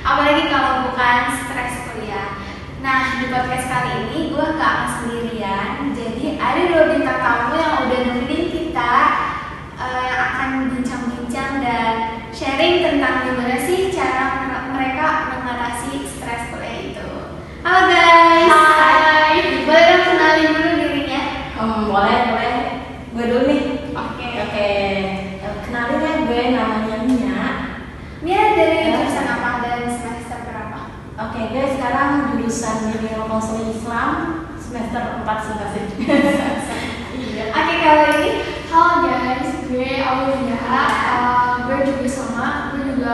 apalagi kalau bukan stres kuliah. Nah, di podcast kali ini gue gak akan sendirian. Jadi ada dua bintang tamu yang udah nemenin kita, yang akan bincang-bincang dan sharing tentang gimana sih cara mereka mengatasi stres kuliah itu. Halo guys. Hai. Boleh dong kenalin dulu dirinya? Boleh. Gue dulu nih. Oke. Kenalin ya, gue namanya Mia. Mia dari jurusan apa dan semester berapa? Oke, gue sekarang jurusan Bimbingan Konseling Islam semester 4 sih. Oke, kalau ini Halo guys, gue Aulia. Gue juga sama, gue juga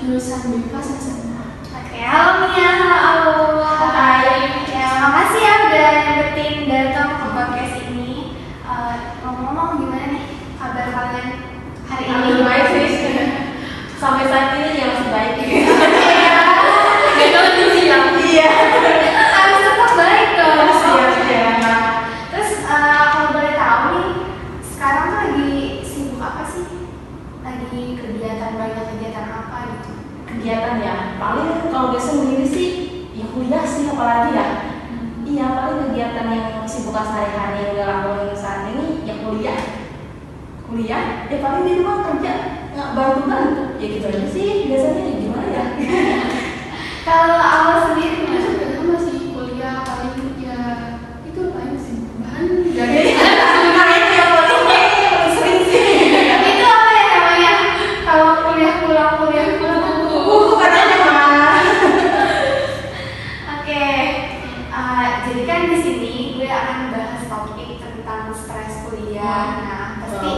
jurusan BIPA semester 4. Oke, halo Mia, halo Aul. Hai. Ya, makasih ya udah nyempetin datang ke podcast ini. Ngomong-ngomong gimana nih kabar kalian hari ini? Baik sih. Sampai saat ini yang sebaik. Gak tau di siang. Iya. Harus tetap baik dong. Siap. Terus kalau boleh tahu nih, sekarang tuh lagi sibuk apa sih? Lagi banyak kegiatan apa gitu? Kegiatan ya, paling kalau gue sendiri sih ya kuliah sih, apalagi ya. Iya, paling kegiatan yang kesibukan sehari-hari yang gue lakuin saat ini ya kuliah, ya paling di rumah kerja, nggak bantu ya gitu aja sih biasanya. Ya gimana ya. Kalau awal sendiri Gue gimana? juga sama sih kuliah paling ya itu paling sih bahan Jadi nah itu yang paling sering sih. Itu apa ya namanya? Kalau kuliah pulang Buku katanya mah. Oke, jadi kan di sini gue akan bahas topik tentang stres kuliah. Nah, pasti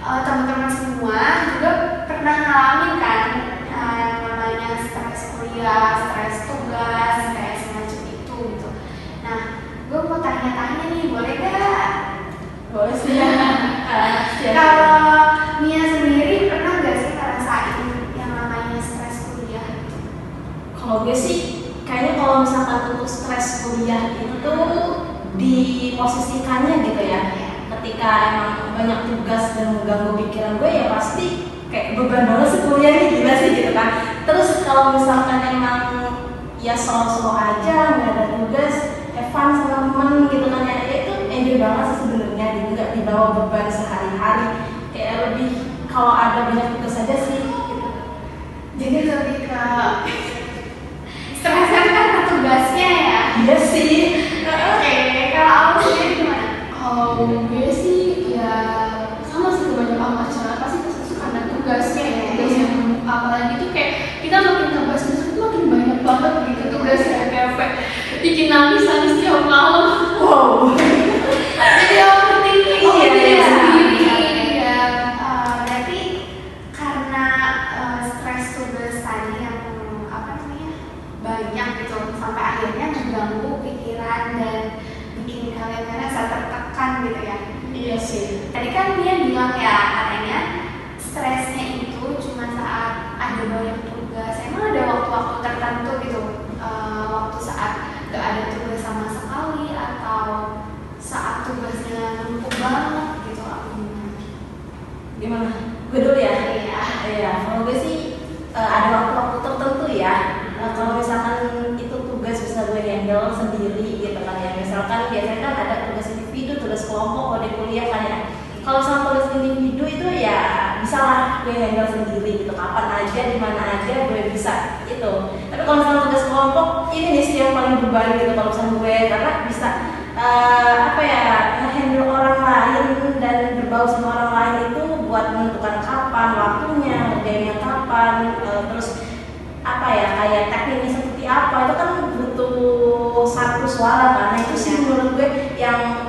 teman-teman semua juga pernah ngalamin kan yang namanya stres kuliah, stres tugas, kayak semacam itu gitu. Nah, gue mau tanya-tanya nih, boleh gak? Boleh sih ya. Siap. Kalau Mia sendiri pernah gak sih ngerasain yang namanya stres kuliah? Kalau gue sih kayaknya kalau misalkan untuk stres kuliah itu diposisikannya gitu ya, ketika emang banyak tugas dan mengganggu pikiran gue ya pasti kayak beban banget sih kuliah nih, gila sih gitu kan. Terus kalau misalkan emang ya slow aja nggak ada tugas, have fun sama temen gitu kan ya, itu enjoy banget sih sebenarnya gitu, nggak dibawa beban sehari-hari, kayak lebih kalau ada banyak tugas aja sih gitu. Jadi lebih ke stresnya kan tugasnya ya. Iya sih. Oke, kalau aku sendiri gimana? Kalau gue sih ya sama sih, kebanyakan masyarakat pasti suka ada tugasnya ya, tugas yang apalagi tuh kayak kita makin tambah semester tuh makin banyak banget gitu tugasnya, kayak bikin nangis tiap malam. Wow. Jadi overthinking Iya, diri iya. sendiri ya. Berarti karena stres tugas tadi yang apa namanya banyak gitu sampai akhirnya mengganggu pikiran dan bikin kalian merasa tertekan gitu ya. Iya sih. Tadi kan dia bilang ya katanya stresnya itu cuma saat ada banyak tugas. Emang ada waktu-waktu tertentu gitu, waktu saat gak ada tugas sama sekali atau saat tugasnya numpuk banget gitu apa gimana? Gimana? Gue dulu ya. Iya. Iya. Kalau gue sih ada waktu-waktu tertentu ya. Kalau misalkan itu tugas bisa gue handle sendiri gitu kan ya. Misalkan biasanya kan ada tugas individu, tugas kelompok kalau di kuliah kan ya. Kalau misalkan tugas individu itu ya bisa lah gue handle sendiri gitu. Kapan aja, di mana aja gue bisa gitu. Tapi kalau misalkan tugas kelompok ini nih sih yang paling beban gitu kalau misalkan gue, karena bisa nge-handle orang lain dan berbau sama orang lain itu buat menentukan kapan waktunya, ngerjainnya kapan, terus kayak tekniknya seperti apa, itu kan butuh satu suara kan. Nah itu sih menurut gue yang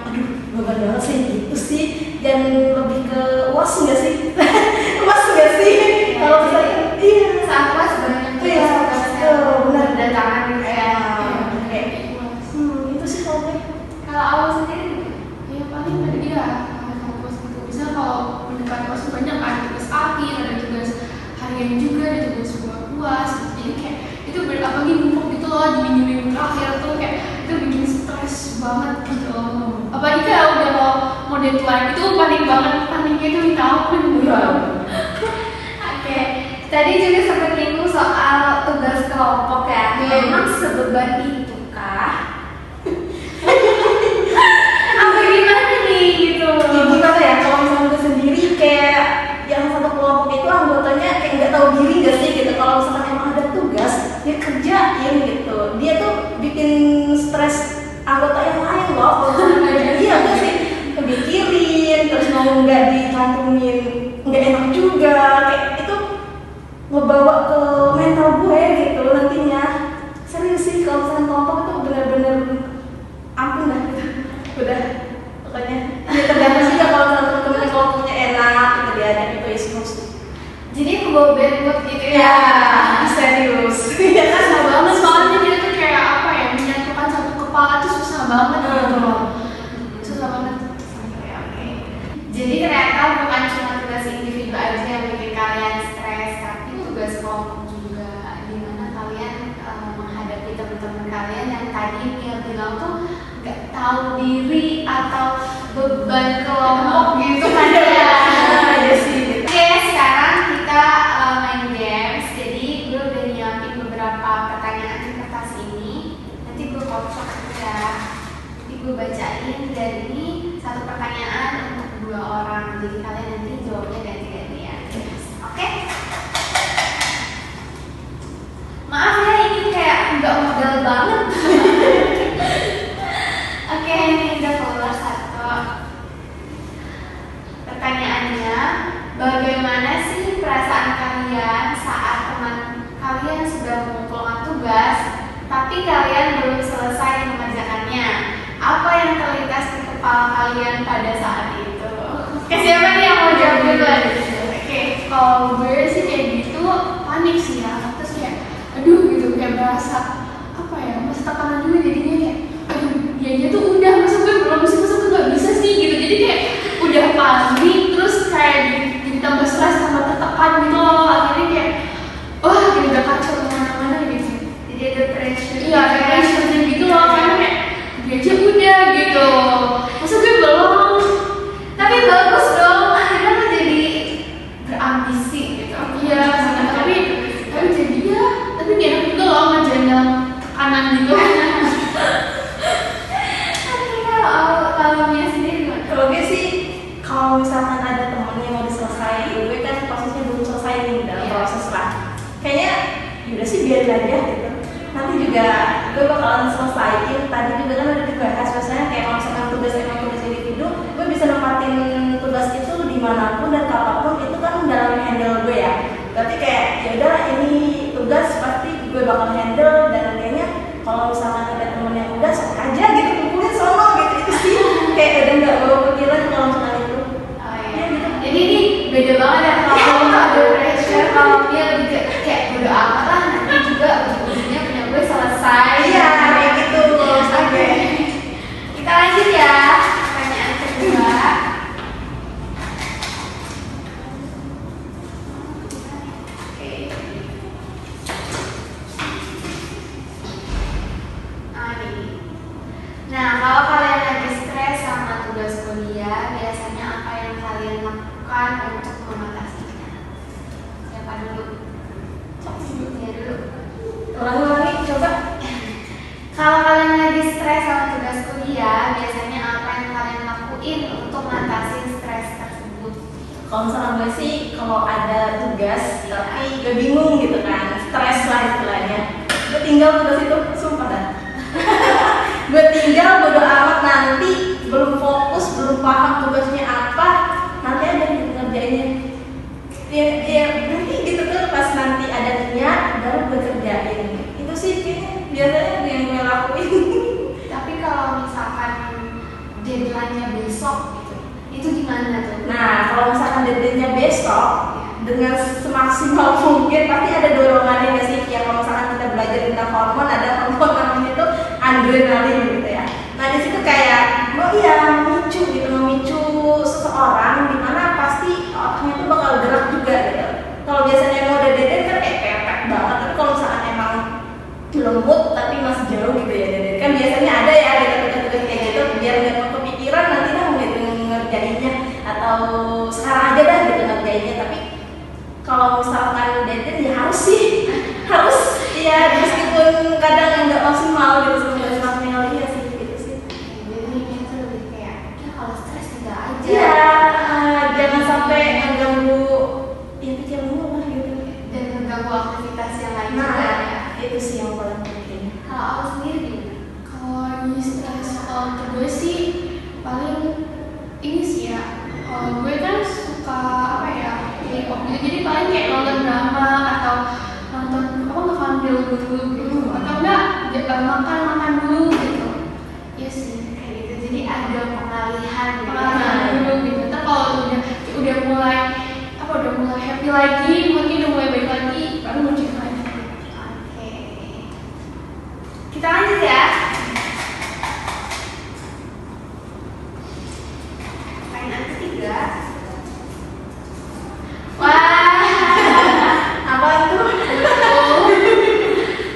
beban banget sih gitu sih, dan lebih ke uas nggak sih? Uas nggak sih? Kalau misalnya iya Saat kelas banyak iya tugasnya benar berdatangan gitu ya. kayak itu sih kalau gue. Kalau awal sendiri Ya paling ada dia kampus gitu. Bisa kalau mendekati waktu banyak kan tugas akhir, ada tugas harian juga, ada tugas buat gitu. Jadi kayak itu apalagi numpuk gitu loh di minggu-minggu terakhir tuh, kayak itu bikin stres banget gitu loh. Apalagi kalau udah mau deadline itu panik banget, paniknya itu minta ampun gitu. Oke, tadi juga sempat nyinggung soal tugas kelompok. emang sebeban itu kah? Apa gimana nih gitu? Ya gimana ya, kalau misalnya gue sendiri kayak yang satu kelompok itu anggotanya kayak nggak tahu diri gak sih gitu. Kalau misalkan emang ada tugas dia kerjain gitu, dia tuh bikin stres anggota yang lain loh. Kalau misalnya dia gak sih kepikirin, terus mau nggak dicantumin nggak enak juga, kayak itu ngebawa ke mental gue gitu nantinya. Serius sih kalau misalnya kelompok itu benar-benar ampun dah gitu. Udah pokoknya ya tergantung sih ya, kalau misalnya temen-temen kelompoknya enak gitu diajak itu ya semua. Jadi membawa bad mood gitu ya? Serius. Ya kan susah banget soalnya dia tuh kayak apa ya, menyatukan satu kepala tuh susah banget gitu loh. Susah banget. Oke. Jadi ternyata bukan cuma tugas individu aja yang bikin kalian stres, tapi tugas kelompok juga. Dimana kalian menghadapi teman-teman kalian yang tadi dia bilang tuh nggak tahu diri atau beban kelompok gitu kan ya? Iya sih. Oke, sekarang kita main games. Jadi gue udah nyiapin beberapa pertanyaan di kertas ini. Nanti gue kocok aja. Nanti gue bacain, dan ini satu pertanyaan untuk 2 orang. Jadi kalian nanti jawabnya ganti-gantian. Oke? Maaf ya, ini kayak nggak modal banget. Oke, ini udah keluar satu. Pertanyaannya, bagaimana sih perasaan kalian saat teman kalian sudah mengumpulkan tugas, tapi kalian belum selesai mengerjakannya? Apa yang terlintas di kepala kalian pada saat itu? Siapa nih yang mau jawab duluan? Oke. Kalau gue sih kayak gitu panik sih ya, terus kayak aduh gitu, kayak berasa apa ya, masih tekanan juga jadinya kayak aduh dia tuh udah masa gue belum sih, masa gue gak bisa sih gitu, jadi kayak udah panik, terus kayak jadi tambah stres, tambah tertekan gitu loh, akhirnya kayak wah gitu udah kacau kemana-mana gitu. Jadi ada pressure. Iya, ada pressure gitu loh, karena kayak dia aja udah gitu, masa gue belum. Tapi bagus dong, akhirnya lo jadi berambisi gitu. Iya, tapi jadi ya, tapi gak enak juga loh ngajarin dalam tekanan gitu. Kalau Mia sendiri gimana? Kalau gue sih, kalau misalkan ada temen yang mau diselesai, gue kan posisinya belum selesai nih dalam proses lah. Kayaknya yaudah sih biarin aja gitu. Nanti juga gue bakalan selesaiin. Tadi juga kan udah dibahas, biasanya kayak kalau misalkan emang tugas individu, gue bisa nempatin tugas itu dimanapun dan kapanpun, itu kan dalam handle gue ya. Berarti kayak yaudah ini tugas pasti gue bakal handle, dan kayaknya kalau misalkan ada temen yang udah sok aja gitu, kumpulin sono gitu, itu sih kayak udah nggak bawa pikiran kalau misalkan itu. Oh iya. Jadi ini beda banget ya, kalau lo ada pressure, kalau dia lebih kayak bodo amat lah, nanti juga ujung-ujungnya punya gue selesai. Iya kayak gitu. Oke. Kita lanjut ya. Pertanyaan kedua. Oke. Nah, kalau kalian lagi stres sama tugas kuliah, biasanya apa yang kalian lakukan untuk mengatasinya? Siapa dulu? Dia dulu. Ulangi coba. Kalau kalian lagi stres sama tugas kuliah, biasanya apa yang kalian lakuin untuk mengatasi stres tersebut? Kalau misalkan gue sih, kalau ada tugas tapi gue bingung gitu kan, stres lah istilahnya, gue tinggal tugas itu, sumpah dah. Gue tinggal bodo amat, nanti belum fokus, belum paham tugasnya apa, nanti aja gitu ngerjainnya. Ya nanti gitu tuh, pas nanti ada niat baru gue kerjain. Itu sih kayaknya biasanya yang gue lakuin. Tapi kalau misalkan deadline-nya besok gitu, itu gimana tuh? Nah, kalau misalkan deadline-nya besok, dengan semaksimal mungkin pasti ada dorongannya nggak sih? Ya kalau misalkan kita belajar tentang hormon, ada hormon namanya itu adrenalin gitu ya. Nah di situ kayak, oh iya memicu gitu, memicu seseorang, dimana pasti otaknya itu bakal gerak juga gitu. Kalau biasanya emang udah deadline kan kayak pepet banget, tapi kalau misalkan emang belum mood tapi masih jauh gitu ya deadline, kan biasanya ada ya tugas-tugas kayak gitu, biar nggak kepikiran nanti lah ngerjainnya, atau sekarang aja dah gitu ngerjainnya. Tapi kalau misalkan deadline ya harus sih harus ya, meskipun kadang maksimal gitu tugas maksimal iya sih gitu sih. Jadi ini tuh lebih kayak ya kalau stres tinggal aja. Iya, jangan sampai ngeganggu ya pikiran lu lah gitu. Dan mengganggu aktivitas yang lain juga Nah, ya. itu sih yang paling penting. Kalau aku sendiri gimana? Kalau ini stres soal tugas sih paling ini sih ya. Kalau gue kan suka apa ya, K-pop gitu. Jadi paling kayak nonton drama atau nonton apa nge-family dulu gitu. Atau enggak makan dulu gitu. Iya sih. Kayak gitu. Jadi ada pengalihan gitu. Pengalaman dulu gitu. Ntar kalau udah mulai happy lagi, mungkin udah mulai baik lagi, baru muncul lagi. Oke. Kita lanjut ya. Pertanyaan ketiga. Wah, Apa itu?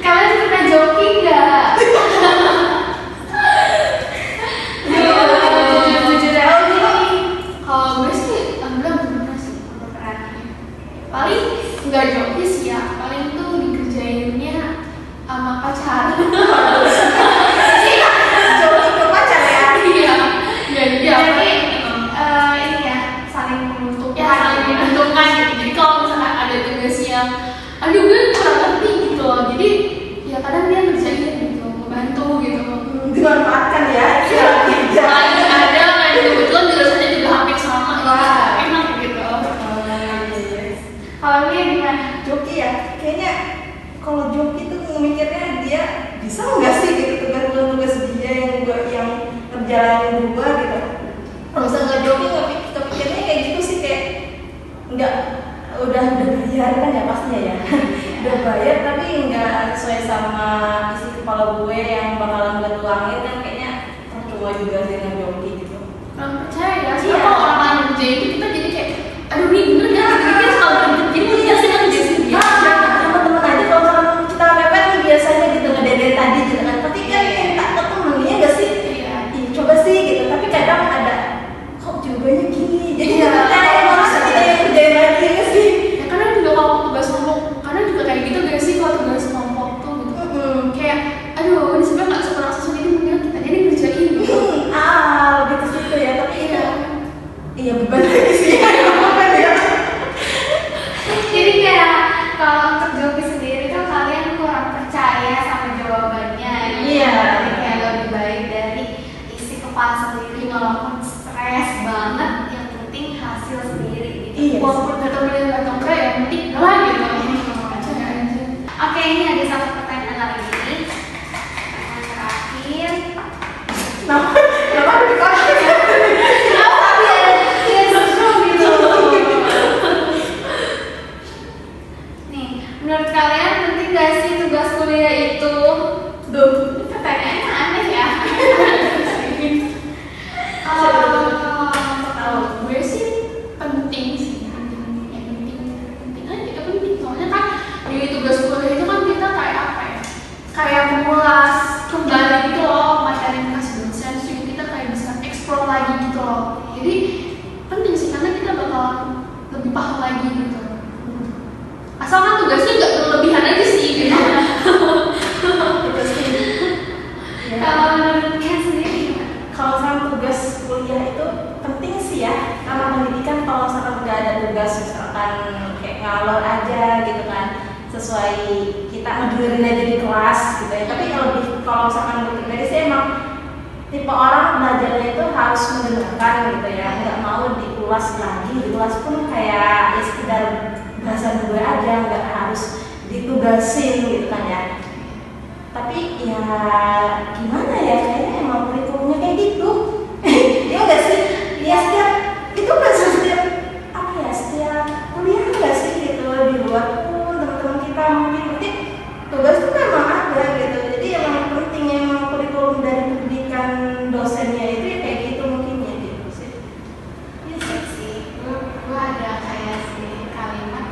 kalian pernah jogging nggak? Jujur ya. Kalau gue sih, alhamdulillah belum pernah sih. Belum pernah. Paling nggak joki sih ya, paling tuh dikerjainnya sama pacar. Joki ke pacar ya. Iya, nggak dia. Jadi ini ya saling menguntungkan. Ya saling menguntungkan gitu. Jadi kalau misalkan ada tugas yang, aduh gue kurang ngerti gitu loh. Jadi ya kadang dia ngerjain gitu, membantu gitu. Dimanfaatkan ya. Iya. Paling ada kayak kebetulan jurusannya juga hampir sama, Wah. enak gitu. Kalau dia gimana? Joki ya, kayaknya kalau Joki tuh mikirnya dia bisa nggak sih gitu tugas dia yang ngerjalanin gua gitu. Kalau misalnya nggak Joki nggak kepikirnya kayak gitu sih kayak nggak udah bayar kan ya pastinya ya. Udah bayar tapi nggak sesuai sama isi kepala gue yang bakalan gue tuangin kan kayaknya percuma juga sih ngejoki gitu. Kurang percaya ya, Iya. soalnya kalau orang lain ngerjain itu kita jadi kayak, aduh ini bener gak? Kita selalu jadi punya sih kan jadi sendiri. Teman-teman aja kalau misalkan kita mepet nih biasanya gitu ngededen tadi gitu kan. Tapi kan minta ke temennya nggak sih? Iya. Ih, coba sih gitu. Tapi kadang ada kok jawabannya gini. Jadi Iya. nggak percaya malah kita yang kerjain lagi nggak sih? Ya karena juga kalau tugas kelompok, karena juga kayak gitu gak sih kalau tugas kelompok tuh gitu. Kayak, aduh ini sebenarnya nggak seberapa sendiri mungkin kita jadi ngerjain gitu. Lebih ke situ ya. Tapi Iya. iya beban lagi sih. Beban ya. Jadi kayak kalau untuk joki sendiri tuh kalian kurang percaya sama jawabannya. Iya. Jadi kayak lebih baik dari isi kepala sendiri walaupun stres banget, yang penting hasil sendiri. Gitu. Iya. Walaupun gak tau bener atau enggak, yang penting lah gitu. Percaya aja. Oke, ini ada satu pertanyaan lagi. Pertanyaan terakhir. Kenapa di Kenapa biar seru gitu? Nih, menurut kalian penting gak sih tugas kuliah itu? Duh. Pertanyaannya aneh ya. Kalau gue sih penting sih, penting aja, penting soalnya kan di tugas kuliah itu kan kita kayak apa ya, kayak mengulas kembali gitu loh materi yang dikasih dosen, jadi kita kayak bisa explore lagi gitu loh. Jadi penting sih karena kita bakal lebih paham lagi gitu. Asalkan tugasnya nggak berlebihan aja sih gitu. Itu sih. Ya. Kalau menurut kalian sendiri gimana? Kalau misalkan tugas kuliah itu penting sih ya, karena pendidikan kalau misalkan nggak ada tugas misalkan kayak ngalor aja gitu kan, sesuai kita ngedengerin aja di kelas gitu ya. Tapi kalau misalkan gue pribadi sih emang tipe orang belajarnya itu harus mendengarkan gitu ya, nggak mau diulas lagi, diulas pun kayak ya sekedar bahasan gue aja, nggak harus ditugasin gitu kan ya. Tapi ya gimana ya, kayaknya emang kurikulumnya kayak gitu. Ya nggak sih, ya setiap itu kan setiap apa ya, setiap kuliah nggak sih gitu, di luar pun teman-teman kita mungkin berarti tugas itu kan emang ada gitu. Jadi emang penting emang kurikulum dari pendidikan dosennya itu ya kayak gitu mungkin ya gitu sih. Iya sih, gue ada kayak si kalimat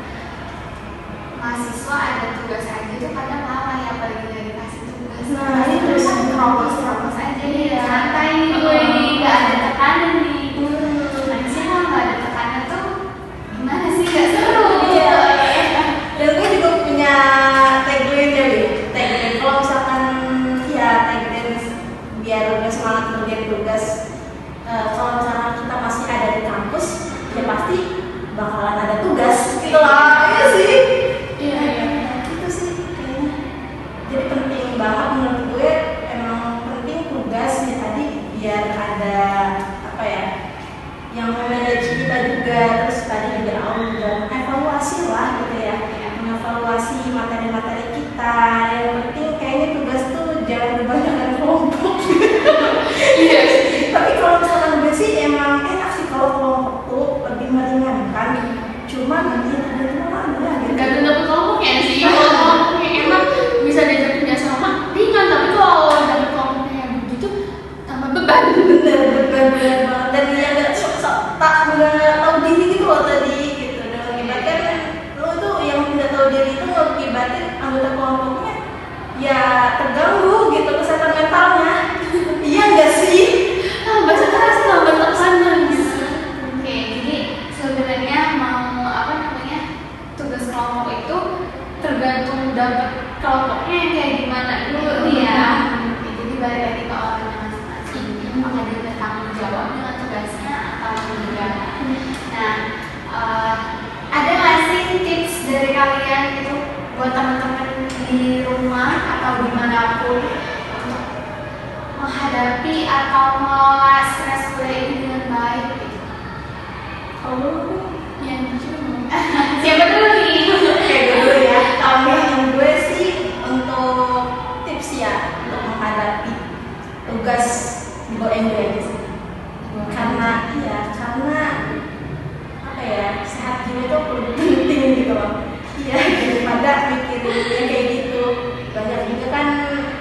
mahasiswa ada tugas aja tuh kadang lama ya, apalagi nggak dikasih tugas. Nah, itu terus bisa terobos aja nih, santai nih gue nih, nggak ada tekanan nih. Nanti kalau nggak ada tekanan tuh gimana sih, nggak seru. Iya. Dan gue juga punya tagline ya, Bi. yang memanage kita juga. Terus tadi juga udah evaluasi lah gitu ya, mengevaluasi materi-materi kita. Yang penting kayaknya tugas tuh jangan kebanyakan kelompok. Iya. Tapi kalau misalkan gue sih emang enak sih kalau kelompok tuh lebih meringankan. Cuman nanti tergantung mana gitu. Gak dapet kelompoknya sih. Kalau kelompoknya enak bisa diajak kerja sama ringan, tapi kalau dapet kelompoknya begitu tambah beban. Bener banget. Dan yang gak tak tahu diri gitu loh tadi gitu. Dan mengibatkan lo tuh yang tidak tahu diri itu mengibatin anggota kelompoknya ya terganggu gitu kesehatan mentalnya. Iya nggak sih? Bahasa keras tambah tekanan gitu. Oke, jadi sebenarnya mau apa namanya tugas kelompok itu tergantung dapat kelompoknya yang kayak gimana dulu ya. Oke, jadi balik lagi ke orangnya masing-masing. Apakah dia bertanggung jawab dengan tugasnya atau tidak? Nah, ada nggak sih tips dari kalian itu buat teman-teman di rumah atau dimanapun untuk menghadapi atau mengelola stres kuliah ini dengan baik? Kalau Yang cuma Siapa dulu nih? kayak dulu ya. Kalau yang gue sih untuk tips ya untuk menghadapi tugas di bawah gue aja sih. Karena apa ya, sehat jiwa itu lebih penting gitu loh. Iya, daripada mikirin yang kayak gitu. Banyak juga kan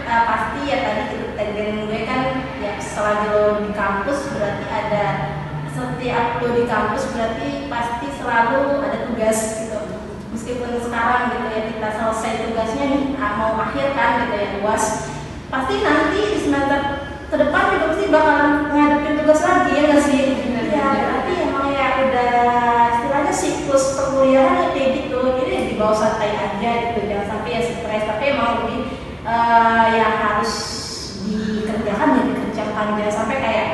pasti ya tadi gue kan ya selagi lo di kampus berarti ada, setiap lo di kampus berarti pasti selalu ada tugas gitu. Meskipun sekarang gitu ya kita selesai tugasnya nih mau akhir kan gitu ya UAS, pasti nanti di semester ke depan juga pasti bakalan ngadepin tugas lagi ya nggak sih? Ya berarti emang ya udah istilahnya siklus perkuliahan ya kayak gitu. Jadi dibawa santai aja gitu, jangan sampai ya stres. Tapi emang lebih yang harus dikerjakan ya dikerjakan, jangan sampai kayak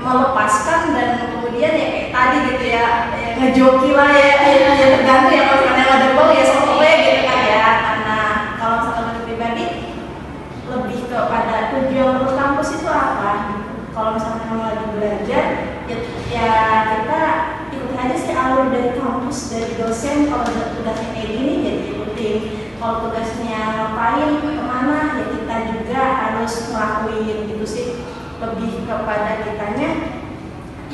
melepaskan dan kemudian ya kayak tadi gitu ya ngejoki lah ya tergantung ya kalau misalnya ada ball ya soalnya gitu kan ya. Karena kalau misalkan gue pribadi lebih kepada tujuan berkampus itu apa. Kalau misalnya memang lagi belajar ya kita ikuti aja sih alur dari kampus, dari dosen. Kalau tugasnya kayak gini ya diikutin, kalau tugasnya ngapain kemana ya kita juga harus ngelakuin gitu sih. Lebih kepada kitanya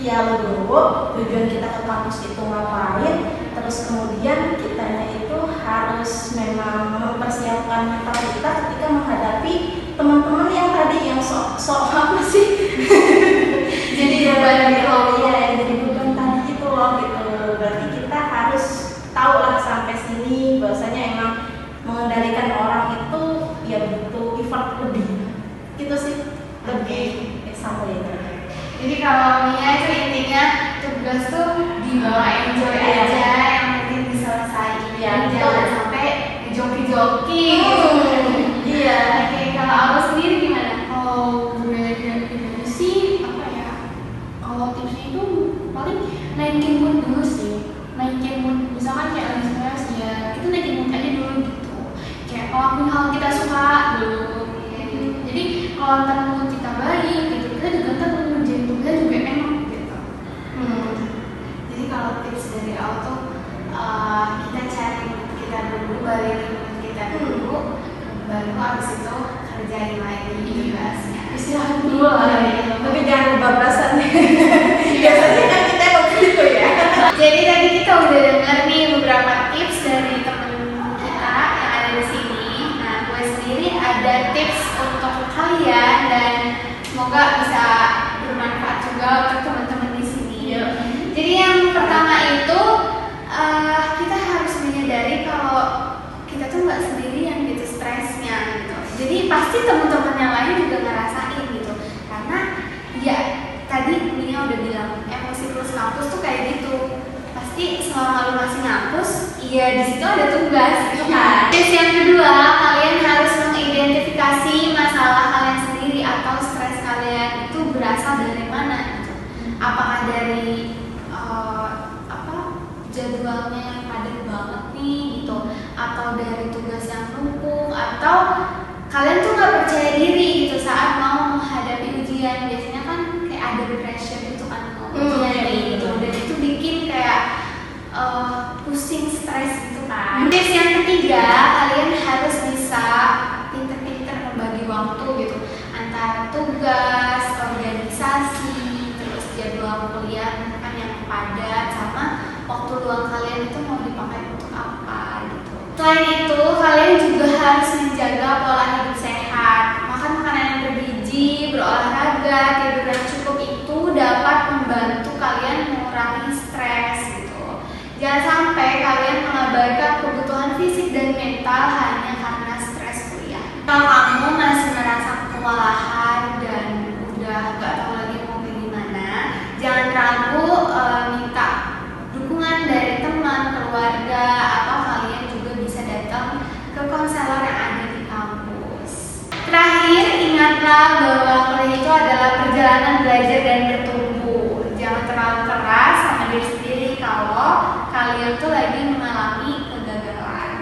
ya lo dulu tujuan kita ke kampus itu ngapain, terus kemudian kitanya itu harus memang mempersiapkan mental kita ketika menghadapi teman-teman yang tadi yang sok apa sih Jadi beban gitu loh. Iya, yang jadi beban tadi itu loh gitu. Berarti kita harus tahu lah sampai sini bahwasanya emang mengendalikan orang itu ya butuh effort lebih gitu sih, lebih sampai itu. Jadi kalau Mia itu intinya tugas tuh dibawa enjoy aja, yang penting diselesaikan. Ya, jangan sampai joki-joki gitu. Iya. Oke, kalau aku sendiri gimana? kalau gue dari sih apa ya, kalau tipsnya itu paling naikin mood dulu sih, naikin mood. Misalkan kayak lagi stres ya kita naikin mood aja dulu gitu, kayak ngelakuin hal kita suka dulu. Jadi kalau ntar mood kita baik gitu, kita juga ntar ngerjain tugasnya juga enak gitu. Jadi kalau tips dari aku tuh kita cari mood kita dulu, balikin mood kita dulu, baru abis itu kerjain lagi tugasnya. Istirahat dulu lah ya. Tapi jangan kebablasan. Biasanya kan kita emang gitu ya. Jadi tadi kita udah dengar nih beberapa tips dari teman kita yang ada di sini. Nah, gue sendiri ada tips untuk kalian dan semoga bisa bermanfaat juga untuk teman-teman di sini. Jadi yang pertama itu kita harus menyadari kalau kita tuh nggak sendirian gitu stresnya gitu. Jadi pasti teman-teman yang lain juga ngerasain gitu. Karena ya tadi Mia udah bilang emosi plus kampus tuh kayak gitu. Pasti selama lu masih ngampus, iya di situ ada tugas gitu kan. Terus yang kedua, kalian harus mengidentifikasi masalah kalian sendiri atau stres kalian itu berasal dari mana gitu. Apakah dari jadwalnya yang padat banget nih gitu, atau dari tugas yang numpuk, atau kalian tuh nggak percaya diri gitu saat mau menghadapi ujian. Biasanya kan kayak ada pressure gitu kan mau ujian nih gitu. pusing, stres gitu kan. Tips yang ketiga, kalian harus bisa pinter-pinter membagi waktu gitu antara tugas, organisasi, terus jadwal kuliah kan yang padat, sama waktu luang kalian itu mau dipakai untuk apa gitu. Selain itu, kalian juga harus menjaga pola hidup sehat, makan makanan yang bergizi, berolahraga, tidur yang cukup itu dapat membantu kalian mengurangi stres gitu. Jangan sampai kalian mengabaikan kebutuhan fisik dan mental hanya karena stres kuliah. Kalau kamu masih merasa kewalahan dan udah gak tahu lagi mau kayak gimana, jangan ragu minta dukungan dari teman, keluarga, atau kalian juga bisa datang ke konselor yang ada di kampus. Terakhir, ingatlah bahwa kuliah itu adalah perjalanan belajar dan bertumbuh. Jangan terlalu keras sama diri sendiri kalau kalian tuh lagi mengalami kegagalan.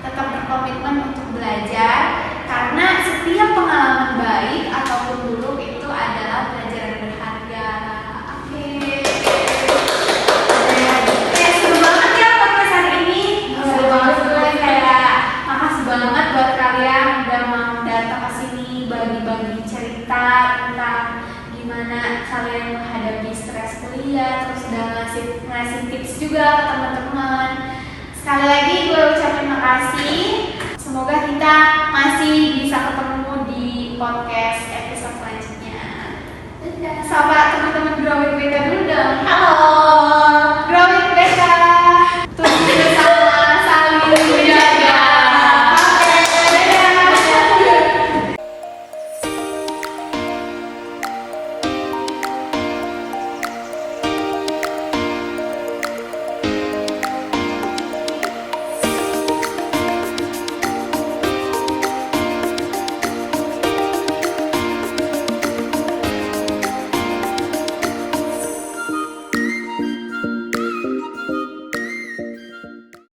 Tetap berkomitmen untuk belajar, karena setiap pengalaman baik ataupun buruk itu adalah pelajaran berharga. Oke, seru banget ya podcast hari ini. Seru banget gue kayak makasih banget buat kalian udah mau datang ke sini bagi-bagi cerita tentang gimana kalian menghadapi stres kuliah, terus udah ngasih tips juga ke teman-teman. Sekali lagi gue ucapin makasih. Semoga kita masih bisa